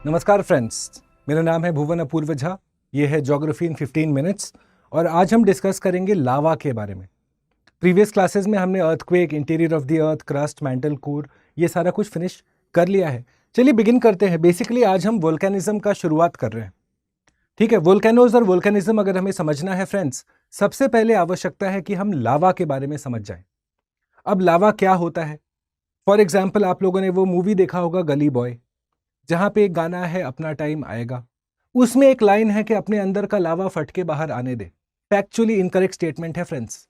नमस्कार फ्रेंड्स, मेरा नाम है भुवन अपूर्व झा। ये है ज्योग्राफी इन 15 मिनट्स और आज हम डिस्कस करेंगे लावा के बारे में। प्रीवियस क्लासेस में हमने earthquake, interior of the earth, crust, mantle core, ये सारा कुछ फिनिश कर लिया है। चलिए बिगिन करते हैं। बेसिकली आज हम वोल्केनिज्म का शुरुआत कर रहे हैं। ठीक है, वोल्केनोज और वोल्केनिज्म अगर हमें समझना है फ्रेंड्स, सबसे पहले आवश्यकता है कि हम लावा के बारे में समझ जाएं। अब लावा क्या होता है? फॉर एग्जाम्पल, आप लोगों ने वो मूवी देखा होगा गली बॉय, जहां पे एक गाना है अपना टाइम आएगा। उसमें एक लाइन है कि अपने अंदर का लावा फट के बाहर आने दे। फैक्चुअली इनकरेक्ट स्टेटमेंट है फ्रेंड्स।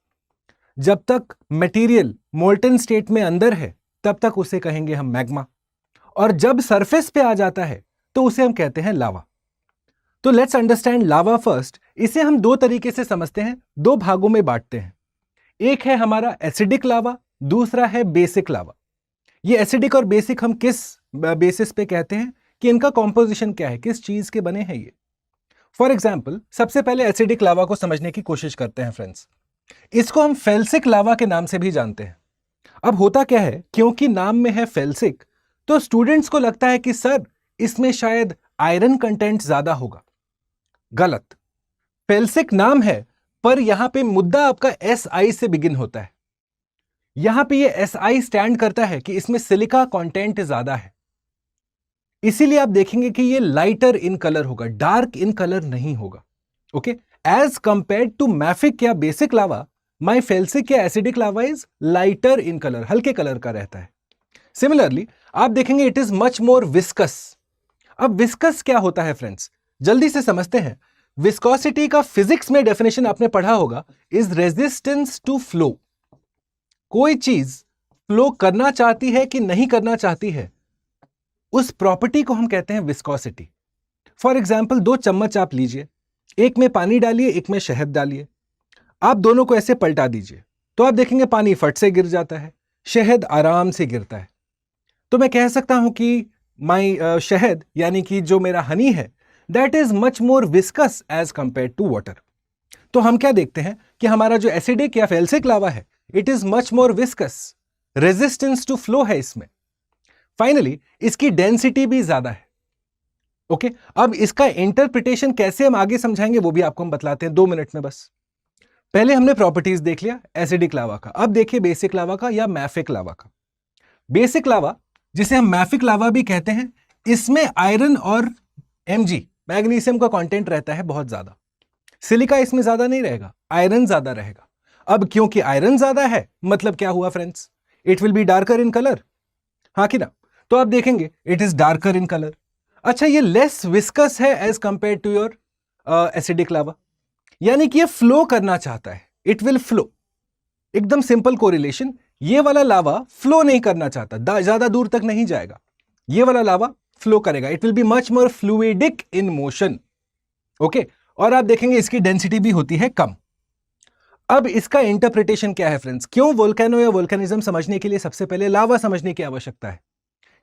जब तक मटेरियल मोल्टन स्टेट में अंदर है तब तक उसे कहेंगे हम मैग्मा, और जब सरफेस पे आ जाता है तो उसे हम कहते हैं लावा। तो लेट्स अंडरस्टैंड लावा फर्स्ट। इसे हम दो तरीके से समझते हैं, दो भागों में बांटते हैं। एक है हमारा एसिडिक लावा, दूसरा है बेसिक लावा। ये एसिडिक और बेसिक हम किस बेसिस पे कहते हैं कि इनका कॉम्पोजिशन क्या है, किस चीज के बने हैं ये। फॉर एग्जाम्पल, सबसे पहले एसिडिक लावा को समझने की कोशिश करते हैं फ्रेंड्स। इसको हम फेल्सिक लावा के नाम से भी जानते हैं। अब होता क्या है, क्योंकि नाम में है फेल्सिक, तो स्टूडेंट्स को लगता है कि सर इसमें शायद आयरन कंटेंट ज्यादा होगा। गलत। फेल्सिक नाम है, पर यहां पे मुद्दा आपका SI से बिगिन होता है। यहां पे ये SI स्टैंड करता है कि इसमें सिलिका कंटेंट ज्यादा है। इसीलिए आप देखेंगे कि ये लाइटर इन कलर होगा, डार्क इन कलर नहीं होगा। Okay, as compare to mafic या बेसिक लावा, माई फेल्सिक या acidic lava is lighter in colour, हल्के कलर का रहता है। सिमिलरली आप देखेंगे it is much more viscous. अब विस्कस क्या होता है फ्रेंड्स, जल्दी से समझते हैं। विस्कोसिटी का फिजिक्स में डेफिनेशन आपने पढ़ा होगा, इज रेजिस्टेंस टू फ्लो। कोई चीज फ्लो करना चाहती है कि नहीं करना चाहती है, उस प्रॉपर्टी को हम कहते हैं विस्कोसिटी। फॉर एग्जाम्पल, दो चम्मच आप लीजिए, एक में पानी डालिए, एक में शहद डालिए। आप दोनों को ऐसे पलटा दीजिए तो आप देखेंगे पानी फट से गिर जाता है, शहद आराम से गिरता है। तो मैं कह सकता हूं कि माई शहद यानी कि जो मेरा हनी है, that is much more viscous as compare to water. तो हम क्या देखते हैं कि हमारा जो एसिडिक या फेल्सिक लावा है, it is much more viscous, resistance to flow है इसमें। फाइनली इसकी डेंसिटी भी ज्यादा है। ओके, अब इसका इंटरप्रिटेशन कैसे हम आगे समझाएंगे वो भी आपको हम बतलाते हैं 2 मिनट में बस। पहले हमने प्रॉपर्टीज देख लिया एसिडिक लावा का, अब देखिए बेसिक लावा का या मैफिक लावा का। बेसिक लावा, जिसे हम मैफिक लावा भी कहते हैं, इसमें आयरन और Mg मैग्नीशियम का कंटेंट रहता है बहुत ज्यादा। सिलिका इसमें ज्यादा नहीं रहेगा, आयरन ज्यादा रहेगा। अब क्योंकि आयरन ज्यादा है, मतलब क्या हुआ friends, it will be darker in colour, हाँ कि ना? तो आप देखेंगे it is darker in colour. अच्छा, ये लेस विस्कस है as compare to your acidic lava, यानी कि ये फ्लो करना चाहता है, इट विल फ्लो। एकदम सिंपल कोरिलेशन। ये वाला लावा फ्लो नहीं करना चाहता, ज्यादा दूर तक नहीं जाएगा। ये वाला लावा फ्लो करेगा, it will be much more fluidic in motion. Okay, और आप देखेंगे इसकी डेंसिटी भी होती है कम। अब इसका इंटरप्रिटेशन क्या है फ्रेंड्स? क्यों वोल्केनो या वोल्केनिज्म समझने के लिए सबसे पहले लावा समझने की आवश्यकता है?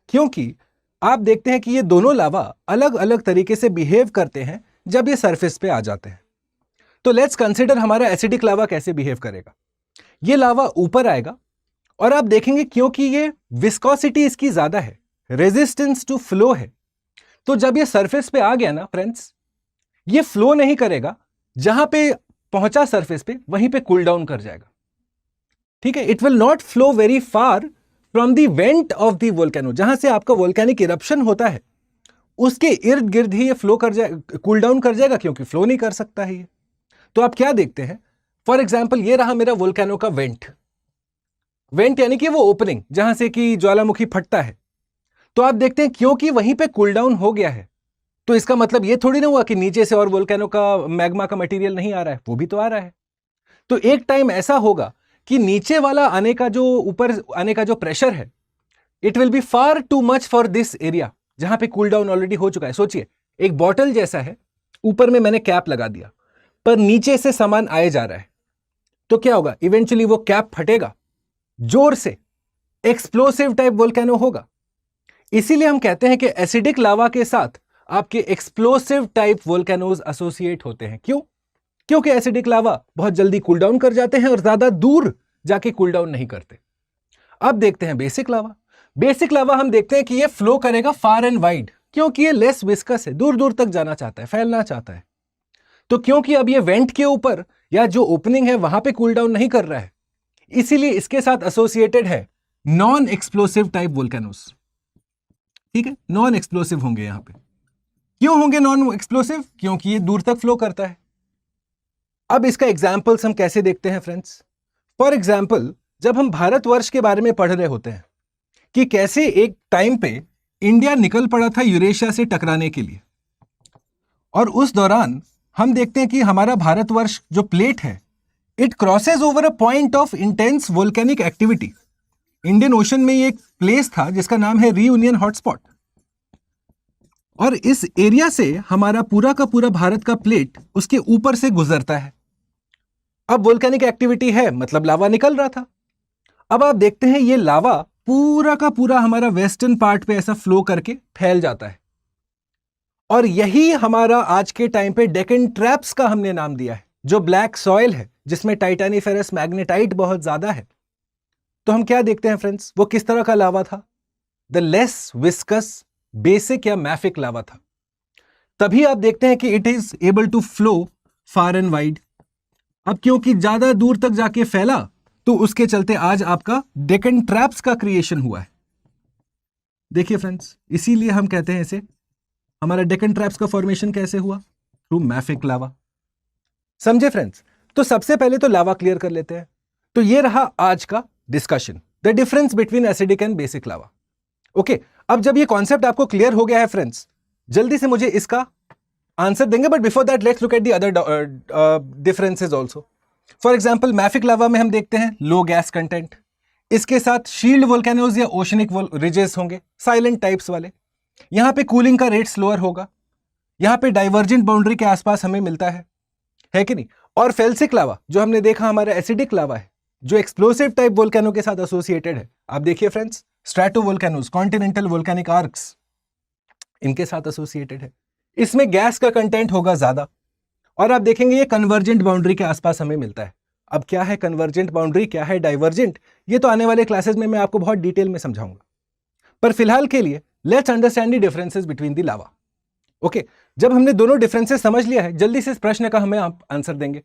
क्योंकि आप देखते हैं कि ये दोनों लावा अलग अलग तरीके से बिहेव करते हैं जब ये सरफेस पे आ जाते हैं। तो लेट्स कंसीडर हमारा एसिडिक लावा कैसे बिहेव करेगा। ये लावा ऊपर आएगा और आप देखेंगे क्योंकि ये विस्कोसिटी इसकी ज्यादा है, रेजिस्टेंस टू फ्लो है, तो जब ये सरफेस पे आ गया ना फ्रेंड्स, ये फ्लो नहीं करेगा, जहां पे पहुंचा सरफेस पे वहीं पे कूल डाउन कर जाएगा। ठीक है, it will not flow very far from the went of the volcano. जहां से आपका वोल्केनिक इरप्शन होता है उसके इर्द गिर्द ही ये फ्लो कर जाएगा, कूल डाउन कर जाएगा, क्योंकि फ्लो नहीं कर सकता है ये। तो आप क्या देखते हैं, फॉर एग्जाम्पल ये रहा मेरा वोल्केनो का वेंट। वेंट यानी कि वो ओपनिंग जहां से कि ज्वालामुखी फटता है। तो आप देखते हैं क्योंकि वहीं पे कूल डाउन हो गया है, तो इसका मतलब ये थोड़ी ना हुआ कि नीचे से और वोल्केनो का मैग्मा का मटेरियल नहीं आ रहा है, वो भी तो आ रहा है। तो एक टाइम ऐसा होगा कि नीचे वाला आने का जो ऊपर आने का जो प्रेशर है, it will B far too much for this area जहां पे कूल डाउन ऑलरेडी हो चुका है। सोचिए, एक बॉटल जैसा है, ऊपर में मैंने कैप लगा दिया, पर नीचे से सामान आए जा रहा है, तो क्या होगा, इवेंचुअली वो कैप फटेगा, जोर से एक्सप्लोसिव टाइप वोल्केनो होगा। इसीलिए हम कहते हैं कि एसिडिक लावा के साथ आपके एक्सप्लोसिव टाइप वोल्केनोज एसोसिएट होते हैं। क्यों? क्योंकि एसिडिक लावा बहुत जल्दी कूल डाउन कर जाते हैं और ज्यादा दूर जाके कूल डाउन नहीं करते। अब देखते हैं बेसिक लावा। बेसिक लावा हम देखते हैं कि ये फ्लो करेगा फार एंड वाइड। क्योंकि ये लेस विस्कस है, दूर दूर तक जाना चाहता है, फैलना चाहता है। तो क्योंकि अब ये वेंट के ऊपर या जो ओपनिंग है वहां पे कूल डाउन नहीं कर रहा है, इसीलिए इसके साथ एसोसिएटेड है नॉन एक्सप्लोसिव टाइप वोल्केनोस। ठीक है, नॉन एक्सप्लोसिव होंगे यहां पे। क्यों होंगे नॉन एक्सप्लोसिव? क्योंकि ये दूर तक फ्लो करता है। अब इसका एग्जाम्पल्स हम कैसे देखते हैं फ्रेंड्स? फॉर एग्जाम्पल, जब हम भारतवर्ष के बारे में पढ़ रहे होते हैं कि कैसे एक टाइम पे इंडिया निकल पड़ा था यूरेशिया से टकराने के लिए, और उस दौरान हम देखते हैं कि हमारा भारतवर्ष जो प्लेट है, it crosses over a point of intense volcanic activity. Indian ocean में ये एक प्लेस था जिसका नाम है रीयूनियन हॉटस्पॉट, और इस एरिया से हमारा पूरा का पूरा भारत का प्लेट उसके ऊपर से गुजरता है। अब वोल्केनिक एक्टिविटी है, मतलब लावा निकल रहा था। अब आप देखते हैं ये लावा पूरा का पूरा हमारा वेस्टर्न पार्ट पे ऐसा फ्लो करके फैल जाता है, और यही हमारा आज के टाइम पे डेक्कन ट्रैप्स का हमने नाम दिया है, जो ब्लैक सॉइल है जिसमें टाइटानीफेरस मैग्नेटाइट बहुत ज्यादा है। तो हम क्या देखते हैं फ्रेंड्स, वो किस तरह का लावा था? द लेस विस्कस बेसिक या मैफिक लावा था। तभी आप देखते हैं कि it is able to flow far and wide. अब क्योंकि ज्यादा दूर तक जाके फैला, तो उसके चलते आज आपका डेक्कन ट्रैप्स का क्रिएशन हुआ है। देखिए फ्रेंड्स, इसीलिए हम कहते हैं इसे, हमारा डेक्कन ट्रैप्स का फॉर्मेशन कैसे हुआ? थ्रू मैफिक लावा। समझे फ्रेंड्स? तो सबसे पहले तो लावा क्लियर कर लेते हैं। तो ये रहा आज का discussion, the difference between acidic and basic lava. Okay, अब जब ये कॉन्सेप्ट आपको क्लियर हो गया है फ्रेंड्स, जल्दी से मुझे इसका आंसर देंगे, but before that let's look at the other differences also. For example, mafic lava में हम देखते हैं लो गैस कंटेंट, इसके साथ शील्ड वोल्केनोज या ओशनिक रिजेस होंगे, साइलेंट टाइप्स वाले। यहां पे कूलिंग का रेट स्लोअर होगा, यहां पे डाइवर्जेंट बाउंड्री के आसपास हमें मिलता है कि नहीं? और फेल्सिक लावा जो हमने देखा हमारा एसिडिक लावा है, जो एक्सप्लोसिव टाइप वोल्केनो के साथ एसोसिएटेड है। आप देखिए फ्रेंड्स, स्ट्रैटोवोल्केनोज, कॉन्टिनेंटल वोल्केनिक आर्क्स, इनके साथ एसोसिएटेड है। इसमें गैस का कंटेंट होगा ज्यादा, और आप देखेंगे ये कन्वर्जेंट बाउंड्री के आसपास हमें मिलता है। अब क्या है कन्वर्जेंट बाउंड्री, क्या है डाइवर्जेंट, ये तो आने वाले क्लासेस में मैं आपको बहुत डिटेल में समझाऊंगा। पर फिलहाल के लिए let's understand the differences between the lava. Okay, जब हमने दोनों डिफरेंसेस समझ लिया है, जल्दी से इस प्रश्न का हमें आप आंसर देंगे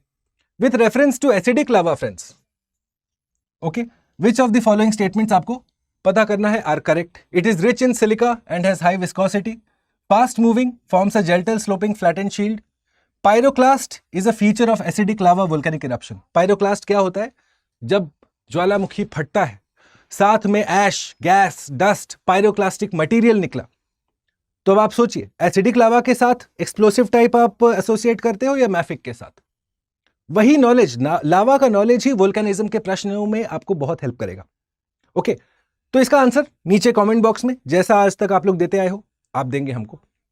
with reference to acidic lava friends. Okay, which of the following statements आपको पता करना है are correct? It is rich in silica and has high viscosity, fast moving, forms a gentle sloping flattened shield, pyroclast is a feature of acidic lava volcanic eruption. Pyroclast क्या होता है? जब ज्वालामुखी फटता है, साथ में ash, gas, dust, pyroclastic material निकला। तो अब आप सोचिए, एसिडिक लावा के साथ एक्सप्लोसिव टाइप आप एसोसिएट करते हो या मैफिक के साथ? वही नॉलेज, लावा का नॉलेज ही वोल्केनिज्म के प्रश्नों में आपको बहुत हेल्प करेगा। ओके, तो इसका आंसर नीचे कमेंट बॉक्स में, जैसा आज तक आप लोग देते आए हो, आप देंगे हमको।